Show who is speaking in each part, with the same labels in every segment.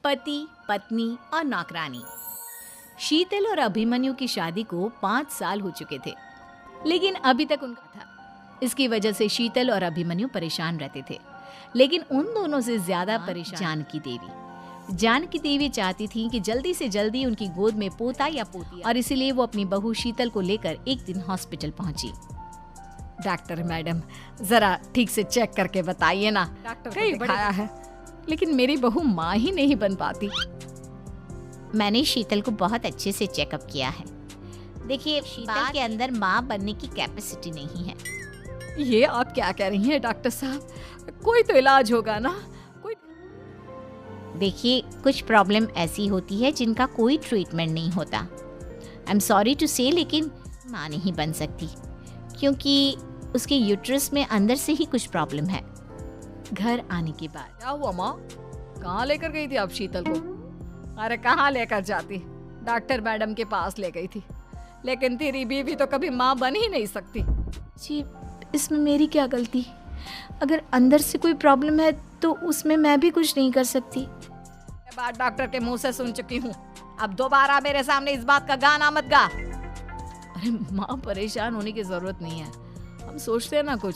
Speaker 1: पति, पत्नी और नौकरानी। शीतल और अभिमन्यु की शादी को 5 साल हो चुके थे, लेकिन अभी तक उनका था। इसकी वजह से शीतल और अभिमन्यु परेशान रहते थे, लेकिन उन दोनों से ज्यादा परेशान जानकी देवी चाहती थी कि जल्दी से जल्दी उनकी गोद में पोता या पोती, और इसीलिए वो अपनी बहू शीतल को लेकर एक दिन हॉस्पिटल पहुंची।
Speaker 2: डॉक्टर मैडम, जरा ठीक से चेक करके बताइए ना। डॉक्टर को दिखाया है, लेकिन मेरी बहू माँ ही नहीं बन पाती।
Speaker 3: मैंने शीतल को बहुत अच्छे से चेकअप किया है। देखिए, शीतल के अंदर माँ बनने की कैपेसिटी नहीं है।
Speaker 2: ये आप क्या कह रही हैं डॉक्टर साहब? कोई तो इलाज होगा ना?
Speaker 3: देखिए, कुछ प्रॉब्लम ऐसी होती है जिनका कोई ट्रीटमेंट नहीं होता। आई एम सॉरी टू से, लेकिन माँ नहीं बन सकती क्योंकि उसके यूट्रस में अंदर से ही कुछ प्रॉब्लम है।
Speaker 1: घर आने के बाद
Speaker 2: क्या हुआ माँ? कहाँ लेकर गई थी आप शीतल को? अरे कहाँ लेकर जाती, डॉक्टर मैडम के पास ले गई थी, लेकिन तेरी बीवी तो कभी माँ बन ही नहीं सकती।
Speaker 1: जी, इसमें मेरी क्या गलती? अगर अंदर से कोई प्रॉब्लम है तो उसमें मैं भी कुछ नहीं कर सकती।
Speaker 2: ये बात डॉक्टर के मुंह से सुन चुकी हूँ, अब दोबारा मेरे सामने इस बात का गाना मत गा।
Speaker 1: अरे माँ, परेशान होने की जरूरत नहीं है, हम सोचते हैं ना कुछ।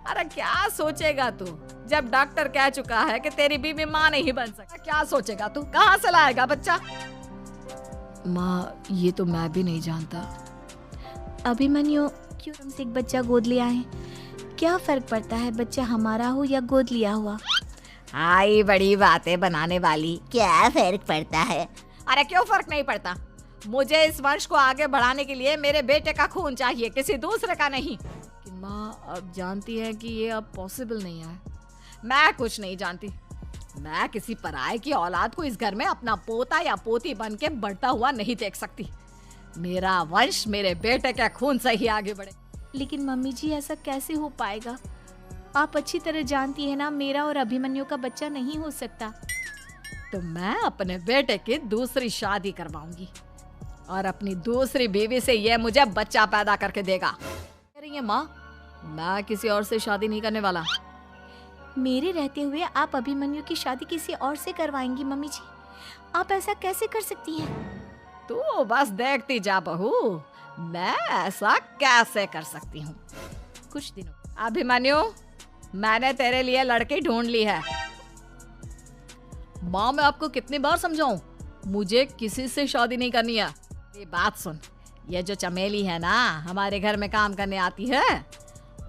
Speaker 2: अरे क्या सोचेगा तू, जब डॉक्टर कह चुका है कि तेरी बीवी माँ नहीं बन सकती? क्या सोचेगा तू? कहाँ से लाएगा बच्चा?
Speaker 1: माँ, ये तो मैं भी नहीं जानता। अभिमन्यु क्यों हमसे एक बच्चा गोद लिया है? क्या फर्क पड़ता है बच्चा हमारा हो या गोद लिया हुआ?
Speaker 2: आई बड़ी बातें बनाने वाली।
Speaker 3: क्या फर्क पड़ता है?
Speaker 2: अरे क्यों फर्क नहीं पड़ता? मुझे इस वंश को आगे बढ़ाने के लिए मेरे बेटे का खून चाहिए, किसी दूसरे का नहीं।
Speaker 1: कि माँ, आप जानती हैं कि ये अब पॉसिबल नहीं है।
Speaker 2: मैं कुछ नहीं जानती। मैं किसी पराये की औलाद को इस घर में अपना पोता या पोती बन के बढ़ता हुआ नहीं देख सकती। मेरा वंश मेरे बेटे के खून से ही आगे बढ़े।
Speaker 1: लेकिन मम्मी जी, ऐसा कैसे हो पाएगा? आप अच्छी तरह जानती है ना, मेरा और अभिमन्यु का बच्चा नहीं हो सकता।
Speaker 2: तो मैं अपने बेटे की दूसरी शादी करवाऊंगी और अपनी दूसरी बीवी से ये मुझे बच्चा पैदा करके देगा।
Speaker 1: कह रही है माँ, मैं किसी और से शादी नहीं करने वाला। मेरे रहते हुए आप अभिमन्यु की शादी किसी और से करवाएंगी? मम्मी जी, आप ऐसा कैसे कर सकती हैं?
Speaker 2: तू बस देखती जा बहू, मैं ऐसा कैसे कर सकती हूँ।
Speaker 1: कुछ दिनों
Speaker 2: अभिमन्यु, मैंने तेरे लिए लड़की ढूंढ ली है।
Speaker 1: माँ, मैं आपको कितनी बार समझाऊं, मुझे किसी से शादी नहीं करनी है।
Speaker 2: ये बात सुन, ये जो चमेली है ना, हमारे घर में काम करने आती है,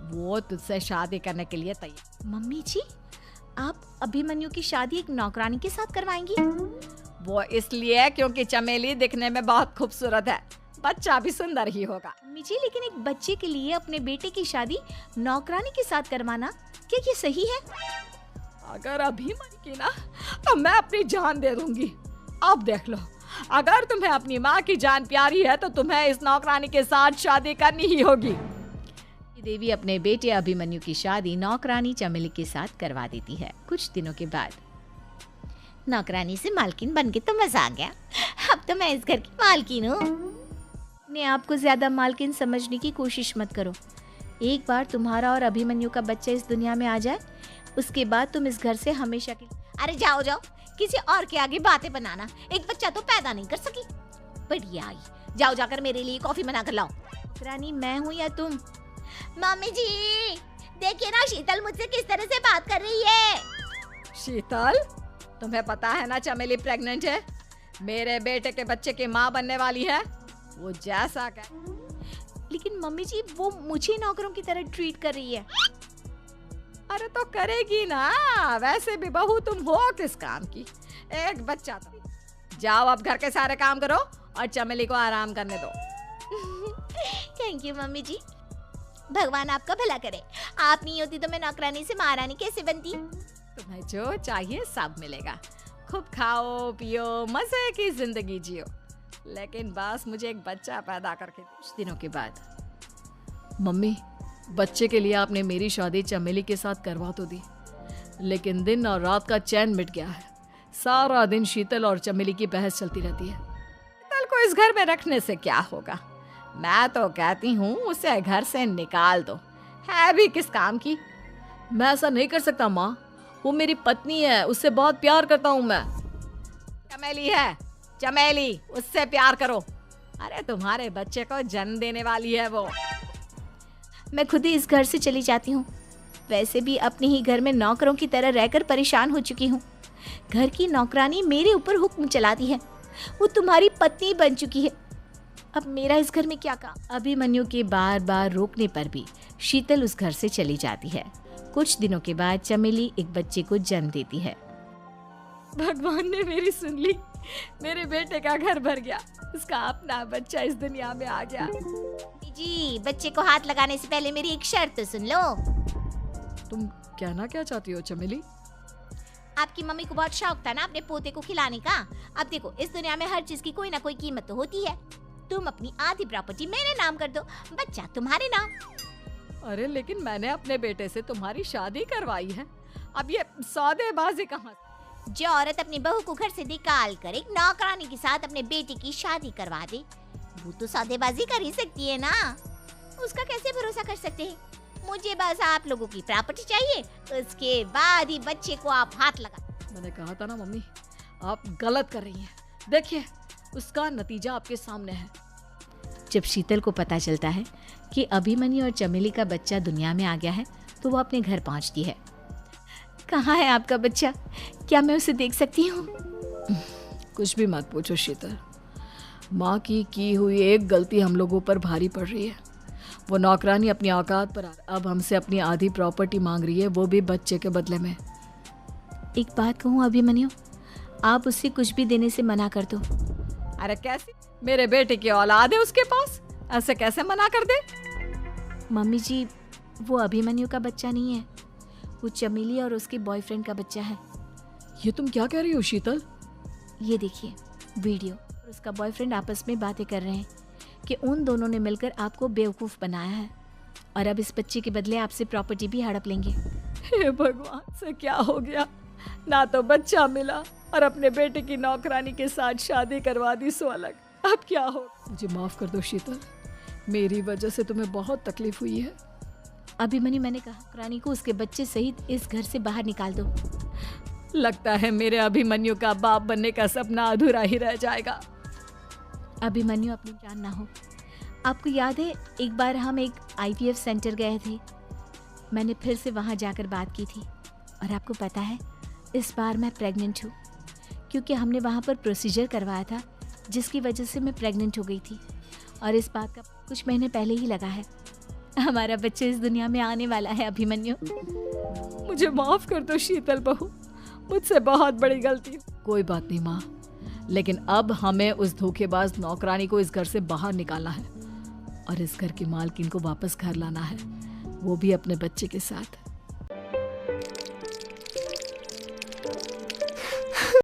Speaker 2: वो तुझसे शादी करने के लिए तैयार।
Speaker 1: मम्मी जी, आप अभिमन्यु की शादी एक नौकरानी के साथ करवाएंगी?
Speaker 2: वो इसलिए क्योंकि चमेली दिखने में बहुत खूबसूरत है, बच्चा भी सुंदर ही होगा।
Speaker 1: मम्मी जी, लेकिन एक बच्चे के लिए अपने बेटे की शादी नौकरानी के साथ करवाना, क्या ये सही है?
Speaker 2: अगर अभिमन्यु की ना, तो मैं अपनी जान दे दूंगी। अब देख लो, अगर तुम्हें अपनी माँ की जान प्यारी है तो तुम्हें इस नौकरानी के साथ शादी करनी ही होगी।
Speaker 1: देवी अपने बेटे अभिमन्यु की शादी नौकरानी चमेली के साथ करवा देती है। कुछ दिनों के बाद,
Speaker 3: नौकरानी से मालकिन बन के तो मजा आ गया, अब तो मैं इस घर की मालकिन हूँ।
Speaker 1: अपने आप को ज्यादा मालकिन समझने की कोशिश मत करो। एक बार तुम्हारा और अभिमन्यु का बच्चा इस दुनिया में आ जाए, उसके बाद तुम इस घर से हमेशा के।
Speaker 3: अरे जाओ जाओ, किसी और के आगे बातें बनाना। एक बच्चा तो पैदा नहीं कर सकी, बढ़िया आई। जाओ जाकर मेरे लिए कॉफी बना कर लाओ।
Speaker 1: रानी, मैं हूँ या तुम?
Speaker 3: मम्मी जी, देखिए ना शीतल मुझसे किस तरह से बात कर रही है।
Speaker 2: शीतल, तुम्हें पता है ना चमेली प्रेग्नेंट है, मेरे बेटे के बच्चे की माँ बनने वाली है। वो जैसा
Speaker 1: लेकिन मम्मी जी, वो मुझे नौकरों की तरह ट्रीट कर रही है।
Speaker 2: अरे तो करेगी ना, वैसे भी बहू तुम हो किस काम की, एक बच्चा तो। जाओ अब घर के सारे काम करो और चमेली को आराम करने दो।
Speaker 3: थैंक यू मम्मी जी, भगवान आपका भला करे। आप नहीं होती तो मैं नौकरानी से महारानी कैसे बनती।
Speaker 2: तुम्हें जो चाहिए सब मिलेगा, खूब खाओ पियो, मजे की जिंदगी जियो, लेकिन बस मुझे एक बच्चा पैदा करके।
Speaker 1: कुछ दिनों के बाद, मम्मी, बच्चे के लिए आपने मेरी शादी चमेली के साथ करवा तो दी, लेकिन दिन और रात का चैन मिट गया है। सारा दिन शीतल और चमेली की बहस चलती रहती है।
Speaker 2: शीतल को इस घर में रखने से क्या होगा? मैं तो कहती हूँ उसे घर से निकाल दो, है भी किस काम की।
Speaker 1: मैं ऐसा नहीं कर सकता माँ, वो मेरी पत्नी है, उससे बहुत प्यार करता हूँ मैं।
Speaker 2: चमेली है, चमेली, उससे प्यार करो। अरे तुम्हारे बच्चे को जन्म देने वाली है वो।
Speaker 3: मैं खुद ही इस घर से चली जाती हूँ। वैसे भी अपने ही घर में नौकरों की तरह रहकर परेशान हो चुकी हूँ। घर की नौकरानी मेरे ऊपर हुक्म चलाती है। वो तुम्हारी पत्नी बन चुकी है। अब मेरा इस घर में क्या काम।
Speaker 1: अभिमन्यु के बार बार रोकने पर भी शीतल उस घर से चली जाती है। कुछ दिनों के बाद चमेली एक बच्चे को जन्म देती है।
Speaker 2: भगवान ने मेरी सुन ली, मेरे बेटे का घर भर गया, उसका अपना बच्चा इस दुनिया में आ गया।
Speaker 3: जी, बच्चे को हाथ लगाने से पहले मेरी एक शर्त तो सुन लो।
Speaker 2: तुम कहना क्या चाहती हो चमेली?
Speaker 3: आपकी मम्मी को बहुत शौक था ना अपने पोते को खिलाने का। अब देखो, इस दुनिया में हर चीज की कोई ना कोई कीमत तो होती है। तुम अपनी आधी प्रॉपर्टी मेरे नाम कर दो, बच्चा तुम्हारे नाम।
Speaker 2: अरे लेकिन मैंने अपने बेटे से तुम्हारी शादी करवाई है, अब ये सौदेबाजी कहाँ?
Speaker 3: जो औरत अपनी बहू को घर से निकाल कर एक नौकरानी के साथ अपने बेटे की शादी करवा दे, वो तो सौदेबाजी कर ही सकती है ना। उसका कैसे भरोसा कर सकते हैं? मुझे बस आप लोगों की प्रॉपर्टी चाहिए, उसके बाद ही बच्चे को आप हाथ लगा।
Speaker 2: मैंने कहा था ना मम्मी, आप गलत कर रही हैं। देखिए, उसका नतीजा आपके सामने है।
Speaker 1: जब शीतल को पता चलता है कि अभिमन्यु और चमेली का बच्चा दुनिया में आ गया है तो वो अपने घर पहुंचती है। कहाँ है आपका बच्चा? क्या मैं उसे देख सकती हूँ?
Speaker 2: कुछ भी मत पूछो शीतल, माँ की हुई एक गलती हम लोगों पर भारी पड़ रही है। वो नौकरानी अपनी औकात पर अब हमसे अपनी आधी प्रॉपर्टी मांग रही है, वो भी बच्चे के बदले में।
Speaker 1: एक बात कहूँ अभिमन्यु, आप उससे कुछ भी देने से मना कर दो।
Speaker 2: अरे कैसे? मेरे बेटे की औलाद है उसके पास, ऐसे कैसे मना कर दे?
Speaker 1: मम्मी जी, वो अभिमन्यु का बच्चा नहीं है, वो चमेली और उसके बॉयफ्रेंड का बच्चा है।
Speaker 2: ये तुम क्या कह रही हो शीतल?
Speaker 1: ये देखिए वीडियो, उसका बॉयफ्रेंड आपस में बातें कर रहे हैं कि उन दोनों ने मिलकर आपको बेवकूफ़ बनाया है और अब इस बच्चे के बदले आपसे प्रॉपर्टी भी हड़प लेंगे।
Speaker 2: हे भगवान, से क्या हो गया? ना तो बच्चा मिला और अपने बेटे की नौकरानी के साथ शादी करवा दी, सो अलग। अब क्या हो? मुझे माफ कर दो शीतल, मेरी वजह से तुम्हें बहुत तकलीफ हुई है।
Speaker 1: अभिमन्यु, मैंने कहा रानी को उसके बच्चे सहित इस घर से बाहर निकाल दो।
Speaker 2: लगता है मेरे अभिमन्यु का बाप बनने का सपना अधूरा ही रह जाएगा।
Speaker 1: अभिमन्यु अपनी जान ना हो। आपको याद है एक बार हम एक IVF सेंटर गए थे, मैंने फिर से वहाँ जाकर बात की थी और आपको पता है इस बार मैं प्रेग्नेंट हूँ, क्योंकि हमने वहाँ पर प्रोसीजर करवाया था जिसकी वजह से मैं प्रेग्नेंट हो गई थी और इस बात का कुछ महीने पहले ही लगा है। हमारा बच्चा इस दुनिया में आने वाला है अभिमन्यु।
Speaker 2: मुझे माफ कर दो शीतल बहू, मुझसे बहुत बड़ी गलती। कोई बात नहीं माँ, लेकिन अब हमें उस धोखेबाज नौकरानी को इस घर से बाहर निकालना है और इस घर की मालकिन को वापस घर लाना है, वो भी अपने बच्चे के साथ।